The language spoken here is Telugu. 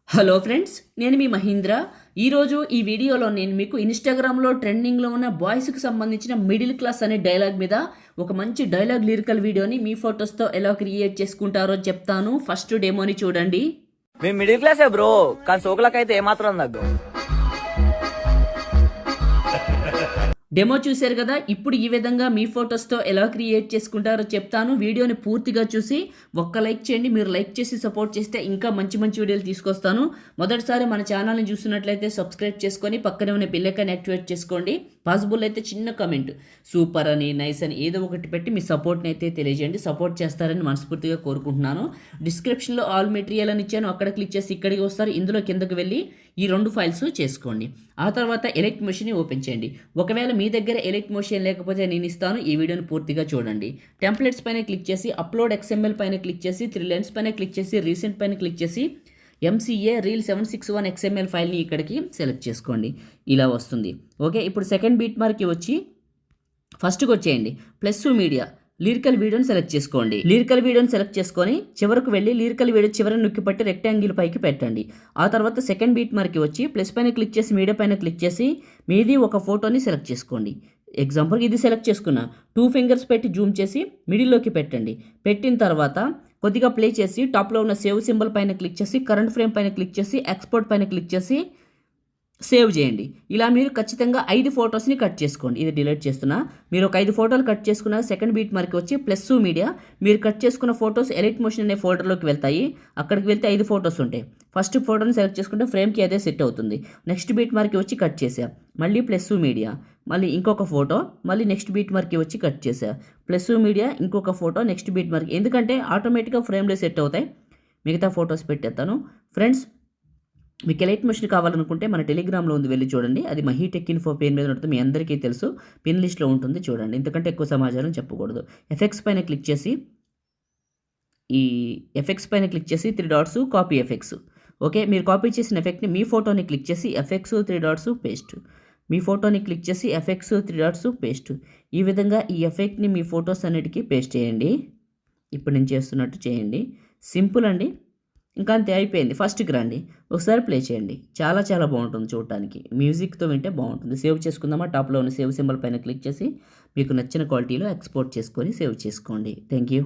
హలో ఫ్రెండ్స్, నేను మీ మహీంద్ర. ఈరోజు ఈ వీడియోలో నేను మీకు ఇన్స్టాగ్రామ్లో ట్రెండింగ్లో ఉన్న బాయ్స్కి సంబంధించిన మిడిల్ క్లాస్ అనే డైలాగ్ మీద ఒక మంచి డైలాగ్ లిరికల్ వీడియోని మీ ఫొటోస్తో ఎలా క్రియేట్ చేసుకుంటారో చెప్తాను. ఫస్ట్ డెమోని చూడండి. మేము మిడిల్ క్లాసే బ్రో, కానీ సోకులకైతే ఏమాత్రం తగ్గు. డెమో చూశారు కదా. ఇప్పుడు ఈ విధంగా మీ ఫొటోస్తో ఎలా క్రియేట్ చేసుకుంటారో చెప్తాను. వీడియోని పూర్తిగా చూసి ఒక్క లైక్ చేయండి. మీరు లైక్ చేసి సపోర్ట్ చేస్తే ఇంకా మంచి మంచి వీడియోలు తీసుకొస్తాను. మొదటిసారి మన ఛానల్ని చూస్తున్నట్లయితే సబ్స్క్రైబ్ చేసుకొని పక్కనే ఉన్న బెల్ ఐకాన్ యాక్టివేట్ చేసుకోండి. పాసిబుల్ అయితే చిన్న కమెంట్ సూపర్ అని, నైస్ అని ఏదో ఒకటి పెట్టి మీ సపోర్ట్ని అయితే తెలియజేయండి. సపోర్ట్ చేస్తారని మనస్ఫూర్తిగా కోరుకుంటున్నాను. డిస్క్రిప్షన్లో ఆల్ మెటీరియల్ అని ఇచ్చాను, అక్కడ క్లిక్ చేసి ఇక్కడికి వస్తారు. ఇందులో కిందకు వెళ్ళి ఈ 2 ఫైల్స్ చేసుకోండి. ఆ తర్వాత ఎలైట్ మోషన్ని ఓపెన్ చేయండి. ఒకవేళ మీ దగ్గర ఎలైట్ మోషన్ లేకపోతే నేను ఇస్తాను. ఈ వీడియోని పూర్తిగా చూడండి. టెంప్లెట్స్ పైన క్లిక్ చేసి అప్లోడ్ XML పైన క్లిక్ చేసి 3 లైన్స్ పైన క్లిక్ చేసి రీసెంట్ పైన క్లిక్ చేసి MCA Reel 761 XML ఫైల్ని ఇక్కడికి సెలెక్ట్ చేసుకోండి. ఇలా వస్తుంది. ఓకే, ఇప్పుడు సెకండ్ బీట్ మార్క్కి వచ్చి ఫస్ట్కి వచ్చేయండి. ప్లస్ మీడియా లిరికల్ వీడియోని సెలెక్ట్ చేసుకోండి. లిరికల్ వీడియోని సెలెక్ట్ చేసుకొని చివరకు వెళ్ళి లిరికల్ వీడియో చివరిని నొక్కి పట్టి రెక్టాంగిల్ పైకి పెట్టండి. ఆ తర్వాత సెకండ్ బీట్ మార్క్కి వచ్చి ప్లస్ పైన క్లిక్ చేసి మీడియా పైన క్లిక్ చేసి మీది ఒక ఫోటోని సెలెక్ట్ చేసుకోండి. ఎగ్జాంపుల్కి ఇది సెలెక్ట్ చేసుకున్న 2 ఫింగర్స్ పెట్టి జూమ్ చేసి మిడిల్లోకి పెట్టండి. పెట్టిన తర్వాత కొద్దిగా ప్లే చేసి టాప్లో ఉన్న సేవ్ సింబల్ పైన క్లిక్ చేసి కరెంట్ ఫ్రేమ్ పైన క్లిక్ చేసి ఎక్స్పోర్ట్ పైన క్లిక్ చేసి సేవ్ చేయండి. ఇలా మీరు ఖచ్చితంగా 5 ఫొటోస్ని కట్ చేసుకోండి. ఇది డిలీట్ చేస్తున్నా. మీరు ఒక 5 ఫోటోలు కట్ చేసుకున్న సెకండ్ బీట్ మార్క్ వచ్చి ప్లస్ మీడియా మీరు కట్ చేసుకున్న ఫొటోస్ ఎలైట్ మోషన్ అనే ఫోల్డర్లోకి వెళ్తాయి. అక్కడికి వెళ్తే 5 ఫొటోస్ ఉంటాయి. ఫస్ట్ ఫోటోని సెలెక్ట్ చేసుకుంటే ఫ్రేమ్కి అదే సెట్ అవుతుంది. నెక్స్ట్ బీట్ మార్క్కి వచ్చి కట్ చేసా. మళ్ళీ ప్లస్ మీడియా, మళ్ళీ ఇంకొక ఫోటో, మళ్ళీ నెక్స్ట్ బీట్ మార్క్కి వచ్చి కట్ చేసా. ప్లస్ మీడియా, ఇంకొక ఫోటో, నెక్స్ట్ బీట్ మార్క్. ఎందుకంటే ఆటోమేటిక్గా ఫ్రేమ్లో సెట్ అవుతాయి. మిగతా ఫొటోస్ పెట్టేస్తాను. ఫ్రెండ్స్, మీకు ఎలైట్ మోషన్ కావాలనుకుంటే మన టెలిగ్రామ్లో ఉంది, వెళ్ళి చూడండి. అది మహీ టెక్ ఇన్ఫో పేరు మీద ఉంటుంది, మీ అందరికీ తెలుసు. పిన్ లిస్ట్లో ఉంటుంది, చూడండి. ఎందుకంటే ఎక్కువ సమాచారం చెప్పకూడదు. ఎఫెక్ట్స్ పైన క్లిక్ చేసి ఈ ఎఫెక్ట్స్ పైన క్లిక్ చేసి 3 డాట్స్ కాపీ ఎఫెక్ట్స్. ఓకే, మీరు కాపీ చేసిన ఎఫెక్ట్ని మీ ఫోటోని క్లిక్ చేసి ఎఫెక్ట్స్ 3 డాట్స్ పేస్ట్. మీ ఫోటోని క్లిక్ చేసి ఎఫెక్ట్స్ 3 డాట్స్ పేస్ట్. ఈ విధంగా ఈ ఎఫెక్ట్ని మీ ఫొటోస్ అన్నిటికీ పేస్ట్ చేయండి. ఇప్పుడు నేను చేస్తున్నట్టు చేయండి. సింపుల్ అండి. ఇంకా అంతే, అయిపోయింది. ఫస్ట్కి రండి, ఒకసారి ప్లే చేయండి. చాలా చాలా బాగుంటుంది చూడటానికి. మ్యూజిక్తో వింటే బాగుంటుంది. సేవ్ చేసుకుందామా? టాప్లో ఉన్న సేవ్ సింబల్ పైన క్లిక్ చేసి మీకు నచ్చిన క్వాలిటీలో ఎక్స్పోర్ట్ చేసుకొని సేవ్ చేసుకోండి. Thank you.